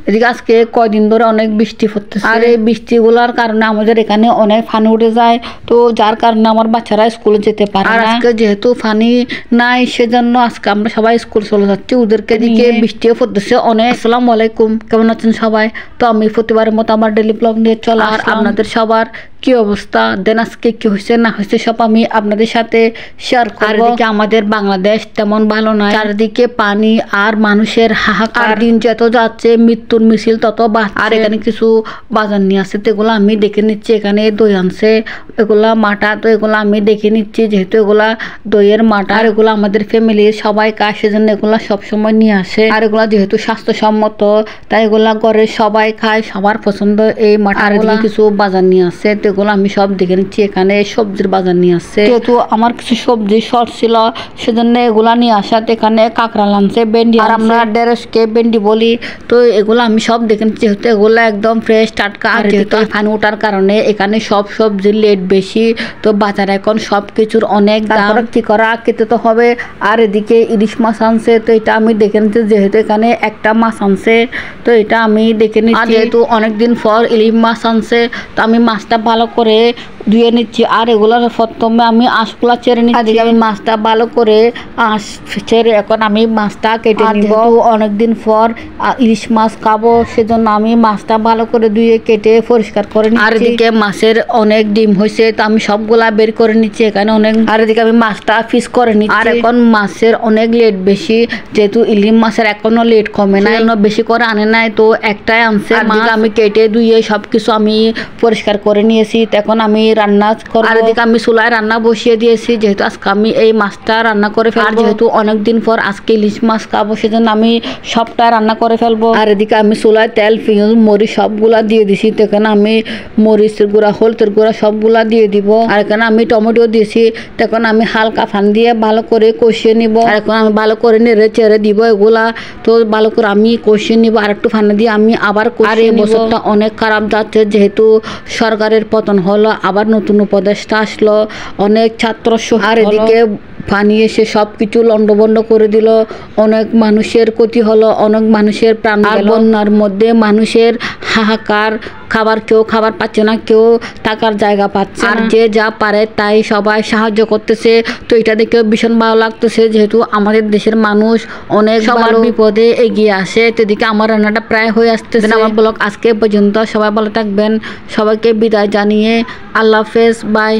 এদিকে আজকে কয়দিন ধরে অনেক বৃষ্টি পড়তেছে, আর এই বৃষ্টিগুলোর কারণে আমাদের এখানে অনেক পানি উঠে যায়, তো যার কারণে আমার বাচ্চারা স্কুলে যেতে পারে না। আজকে যেহেতু পানি নাই সেজন্য আজকে আমরা সবাই স্কুল চলে যাচ্ছি ওদেরকে। এদিকে বৃষ্টিও পড়তেছে অনেক। আসসালামু আলাইকুম, কেমন আছেন সবাই? তো আমি প্রতিবারের মতো আমার ডেইলি ব্লগ নিয়ে চলে আসলাম। আর আপনাদের সবার কি অবস্থা, দেন আজকে কি হয়েছে না হয়েছে সব আমি আপনাদের সাথে শেয়ার করব। আর এদিকে আমাদের বাংলাদেশ তেমন ভালো নয়, চারিদিকে পানি আর মানুষের হাহাকার। দিন যত যাচ্ছে মৃত্যুর মিছিল তত বাড়ছে। আর এখানে কিছু বাজার নিয়ে আসছে, তো এগুলো আমি দেখে নিচ্ছি। এখানে দই আনছে, এগুলা মাটা, তো এগুলো আমি দেখে নিচ্ছি যেহেতু এগুলা দইয়ের মাটা। আর এগুলো আমাদের ফ্যামিলির সবাই খায় সেজন্য এগুলা সবসময় নিয়ে আসে। আর এগুলা যেহেতু স্বাস্থ্যসম্মত তাই এগুলা ঘরে সবাই খায়, সবার পছন্দ এই মাটা। আর এদিকে কিছু বাজার নিয়ে আসছে, তো এগুলো আমি সব দেখে নিচ্ছি। এখানে সবজির বাজার নিয়ে আসছে, যেহেতু আমার কিছু সবজি শর্ট ছিল সেজন্য এগুলা নিয়ে আসাতে এখানে কাঁকড়া আনছে, ভেন্ডি, আর আমরা ঢেঁড়সকে ভেন্ডি বলি। তো এগুলো আমি সব দেখে নিচ্ছি যেহেতু এগুলো একদম ফ্রেশ টাটকা। আর যেহেতু পানি ওঠার কারণে এখানে সব সবজির লেট বেশি, তো বাজারে এখন সব কিছুর অনেক দাম। কি করা খেতে তো হবে। আর এদিকে ইলিশ মাছ আনছে, তো এটা আমি দেখে নিচ্ছি যেহেতু এখানে একটা মাছ আনছে, তো এটা আমি দেখে নিচ্ছি। যেহেতু অনেকদিন পর ইলিশ মাছ আনছে তো আমি মাছটা ভালো করে ধুয়ে নিচ্ছি। আর এগুলোর প্রথমে আমি আঁশগুলা চেড়ে নিচ্ছি। আমি মাছটা ভালো করে আঁশ ছেড়ে এখন আমি মাছটা কেটে নিব। অনেকদিন পর ইলিশ মাছ খাবো সেজন্য আমি মাছটা ভালো করে ধুয়ে কেটে পরিষ্কার করে নিচ্ছি। আর এদিকে মাছের অনেক ডিম হয়েছে, তো আমি সবগুলা বের করে নিচ্ছি এখানে অনেক। আর এদিকে আমি মাছটা পিস করে নিচ্ছি। আর এখন মাছের অনেক লেট বেশি, যেহেতু ইলিশ মাছের এখনো লেট কমে না, বেশি করে আনে নাই, তো একটাই আনছে। আমি কেটে ধুয়ে সবকিছু আমি পরিষ্কার করে নিয়েছি, এখন আমি রান্না করব। আর এদিকে আমি চুলায় রান্না বসিয়ে দিয়েছি, যেহেতু আজকে আমি এই মাছটা রান্না করে ফেলবো। আর যেহেতু অনেকদিন পর আজকে ইলিশ মাছ খাবো সেজন্য আমি সবটা রান্না করে ফেলবো। আর এদিকে আমি চুলায় তেল, পেঁয়াজ, মরিচ সবগুলা দিয়ে দিছি, তো এখানে আমি মরিচের গুঁড়া, হলুদের গুঁড়া সবগুলা দিয়ে দিব। আর এখানে আমি টমেটো দিয়েছি, তখন আমি হালকা ফান দিয়ে ভালো করে কষিয়ে নিব। আর এখন আমি ভালো করে নেড়ে চেড়ে দিব এগুলা, তো ভালো করে আমি কষিয়ে নিব। আর একটু ফানে দিয়ে আমি আবার কষিয়ে নিব। বছরটা অনেক খারাপ যাচ্ছে, যেহেতু সরকারের পতন হলো, আবার নতুন উপদেষ্টা আসলো, অনেক ছাত্র। আর এদিকে পানি এসে সব কিছু লন্ডভন্ড করে দিল, অনেক মানুষের ক্ষতি হলো, অনেক মানুষের প্রাণ গেল। বন্যার মধ্যে মানুষের হাহাকার, কেউ খাবার পাচ্ছে না, কেউ থাকার জায়গা পাচ্ছে না। আর যে যা পারে তাই সবাই সাহায্য করতেছে, তো এটা দেখে ভীষণ ভালো লাগতেছে, যেহেতু আমাদের দেশের মানুষ অনেক সবার বিপদে এগিয়ে আসে। এদিকে আমার রান্নাটা প্রায় হয়ে আসতেছে। আমার ব্লগ আজকে পর্যন্ত, সবাই ভালো থাকবেন, সবাইকে বিদায় জানিয়ে আল্লাহ হাফেজ, বাই।